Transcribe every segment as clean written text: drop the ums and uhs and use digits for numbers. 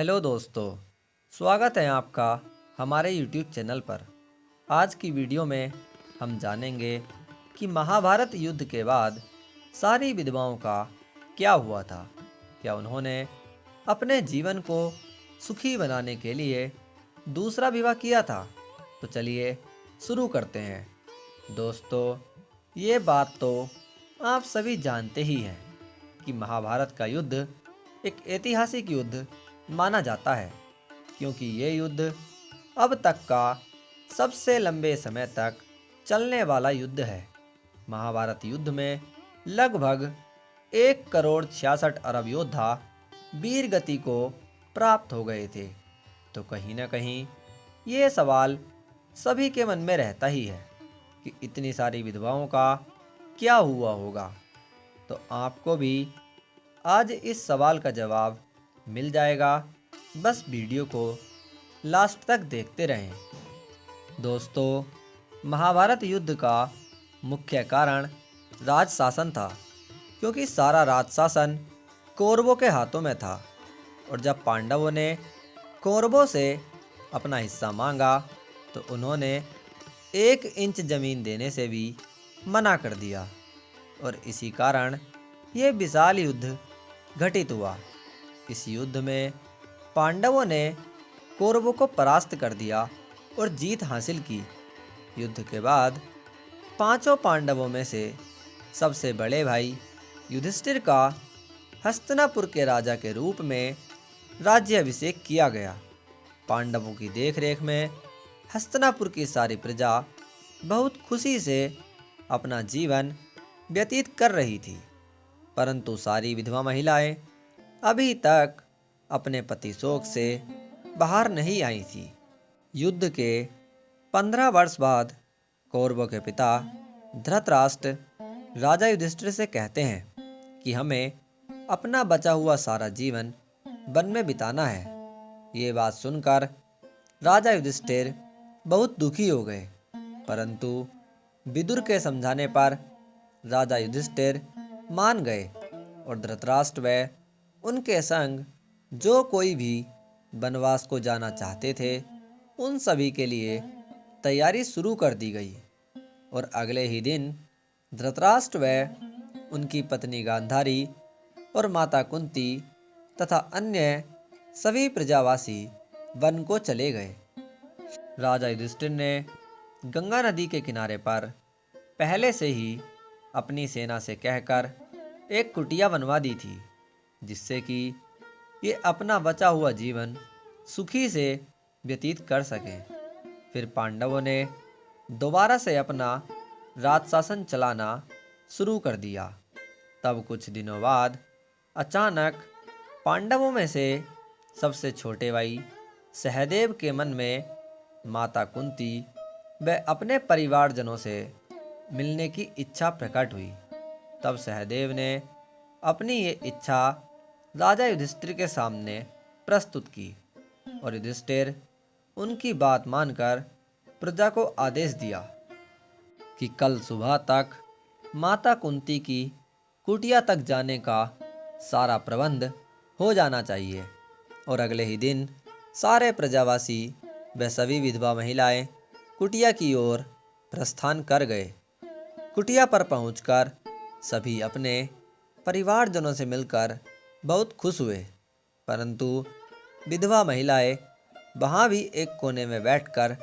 Hello दोस्तों, स्वागत है आपका हमारे YouTube चैनल पर। आज की वीडियो में हम जानेंगे कि महाभारत युद्ध के बाद सारी विधवाओं का क्या हुआ था। क्या उन्होंने अपने जीवन को सुखी बनाने के लिए दूसरा विवाह किया था? तो चलिए शुरू करते हैं। दोस्तों, ये बात तो आप सभी जानते ही हैं कि महाभारत का युद्ध एक ऐतिहासिक युद्ध माना जाता है, क्योंकि ये युद्ध अब तक का सबसे लंबे समय तक चलने वाला युद्ध है। महाभारत युद्ध में लगभग 1,66,00,000,000 योद्धा वीर गति को प्राप्त हो गए थे। तो कहीं ना कहीं ये सवाल सभी के मन में रहता ही है कि इतनी सारी विधवाओं का क्या हुआ होगा। तो आपको भी आज इस सवाल का जवाब मिल जाएगा। बस वीडियो को लास्ट तक देखते रहें। दोस्तों, महाभारत युद्ध का मुख्य कारण राज शासन था, क्योंकि सारा राज शासन कौरवों के हाथों में था। और जब पांडवों ने कौरवों से अपना हिस्सा मांगा तो उन्होंने 1 इंच जमीन देने से भी मना कर दिया, और इसी कारण ये विशाल युद्ध घटित हुआ। इस युद्ध में पांडवों ने कौरवों को परास्त कर दिया और जीत हासिल की। युद्ध के बाद पांचों पांडवों में से सबसे बड़े भाई युधिष्ठिर का हस्तिनापुर के राजा के रूप में राज्याभिषेक किया गया। पांडवों की देखरेख में हस्तिनापुर की सारी प्रजा बहुत खुशी से अपना जीवन व्यतीत कर रही थी, परंतु सारी विधवा महिलाएं अभी तक अपने पति शोक से बाहर नहीं आई थी। युद्ध के 15 वर्ष बाद कौरवों के पिता धृतराष्ट्र राजा युधिष्ठिर से कहते हैं कि हमें अपना बचा हुआ सारा जीवन वन में बिताना है। ये बात सुनकर राजा युधिष्ठिर बहुत दुखी हो गए, परंतु विदुर के समझाने पर राजा युधिष्ठिर मान गए और धृतराष्ट्र व उनके संग जो कोई भी वनवास को जाना चाहते थे उन सभी के लिए तैयारी शुरू कर दी गई। और अगले ही दिन धृतराष्ट्र व उनकी पत्नी गांधारी और माता कुंती तथा अन्य सभी प्रजावासी वन को चले गए। राजा युधिष्ठिर ने गंगा नदी के किनारे पर पहले से ही अपनी सेना से कहकर एक कुटिया बनवा दी थी, जिससे कि ये अपना बचा हुआ जीवन सुखी से व्यतीत कर सकें। फिर पांडवों ने दोबारा से अपना राज शासन चलाना शुरू कर दिया। तब कुछ दिनों बाद अचानक पांडवों में से सबसे छोटे भाई सहदेव के मन में माता कुंती व अपने परिवारजनों से मिलने की इच्छा प्रकट हुई। तब सहदेव ने अपनी ये इच्छा राजा युधिष्ठिर के सामने प्रस्तुत की, और युधिष्ठिर उनकी बात मानकर प्रजा को आदेश दिया कि कल सुबह तक माता कुंती की कुटिया तक जाने का सारा प्रबंध हो जाना चाहिए। और अगले ही दिन सारे प्रजावासी व सभी विधवा महिलाएं कुटिया की ओर प्रस्थान कर गए। कुटिया पर पहुंचकर सभी अपने परिवारजनों से मिलकर बहुत खुश हुए, परंतु विधवा महिलाएं वहाँ भी एक कोने में बैठकर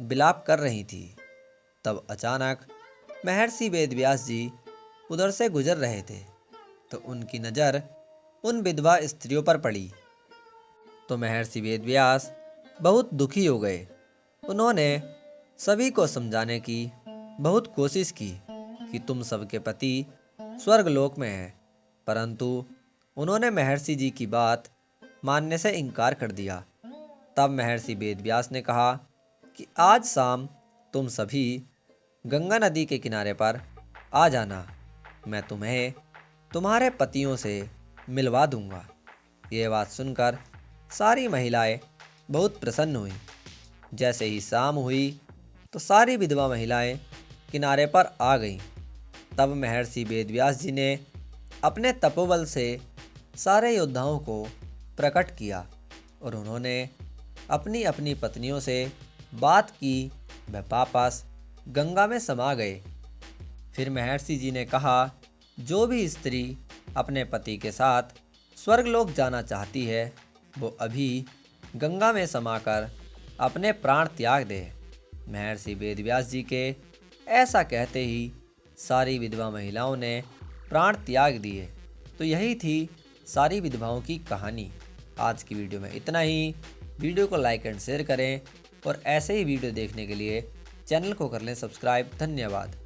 विलाप कर रही थी। तब अचानक महर्षि वेदव्यास जी उधर से गुजर रहे थे, तो उनकी नज़र उन विधवा स्त्रियों पर पड़ी। तो महर्षि वेदव्यास बहुत दुखी हो गए। उन्होंने सभी को समझाने की बहुत कोशिश की कि तुम सबके पति स्वर्गलोक में हैं, परंतु उन्होंने महर्षि जी की बात मानने से इनकार कर दिया। तब महर्षि वेदव्यास ने कहा कि आज शाम तुम सभी गंगा नदी के किनारे पर आ जाना, मैं तुम्हें तुम्हारे पतियों से मिलवा दूंगा। ये बात सुनकर सारी महिलाएं बहुत प्रसन्न हुईं। जैसे ही शाम हुई तो सारी विधवा महिलाएं किनारे पर आ गईं। तब महर्षि वेदव्यास जी ने अपने तपोबल से सारे योद्धाओं को प्रकट किया और उन्होंने अपनी अपनी पत्नियों से बात की। वह वापस गंगा में समा गए। फिर महर्षि जी ने कहा, जो भी स्त्री अपने पति के साथ स्वर्गलोक जाना चाहती है वो अभी गंगा में समाकर अपने प्राण त्याग दे। महर्षि वेदव्यास जी के ऐसा कहते ही सारी विधवा महिलाओं ने प्राण त्याग दिए। तो यही थी सारी विधवाओं की कहानी। आज की वीडियो में इतना ही। वीडियो को लाइक एंड शेयर करें और ऐसे ही वीडियो देखने के लिए चैनल को कर लें सब्सक्राइब। धन्यवाद।